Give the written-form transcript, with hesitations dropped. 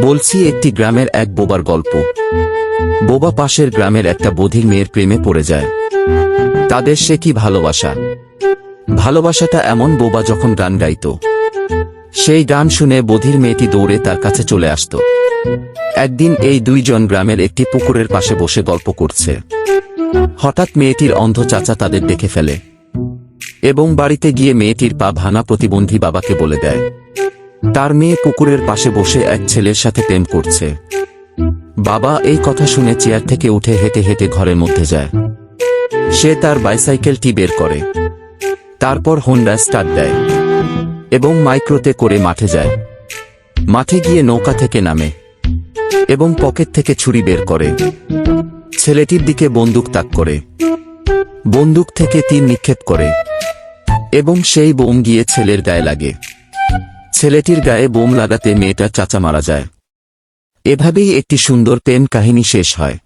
বলছি একটি গ্রামের এক বোবার গল্প। বোবা পাশের গ্রামের একটা বধির মেয়ের প্রেমে পড়ে যায়। তাদের সে কি ভালোবাসা! ভালোবাসাটা এমন, বোবা যখন গান গাইত, সেই গান শুনে বধির মেয়েটি দৌড়ে তার কাছে চলে আসত। একদিন এই দুইজন গ্রামের একটি পুকুরের পাশে বসে গল্প করছে। হঠাৎ মেয়েটির অন্ধ চাচা তাদের দেখে ফেলে এবং বাড়িতে গিয়ে মেয়েটির পা ভাঙা প্রতিবন্ধী বাবাকে বলে দেয় তার মেয়ে পুকুরের পাশে বসে এক ছেলের সাথে প্রেম করছে। বাবা এই কথা শুনে চেয়ার থেকে উঠে হেঁটে হেঁটে ঘরের মধ্যে যায়। সে তার বাইসাইকেলটি বের করে, তারপর হোন্ডা স্টার্ট দেয় এবং মাইক্রোতে করে মাঠে যায়। মাঠে গিয়ে নৌকা থেকে নামে এবং পকেট থেকে ছুরি বের করে ছেলেটির দিকে বন্দুক তাক করে, বন্দুক থেকে তীর নিক্ষেপ করে এবং সেই বোম গিয়ে ছেলের গায়ে লাগে। ছেলেটির গায়ে বোম লাগাতে মেয়েটার চাচা মারা যায়। এভাবেই একটি সুন্দর প্রেম কাহিনী শেষ হয়।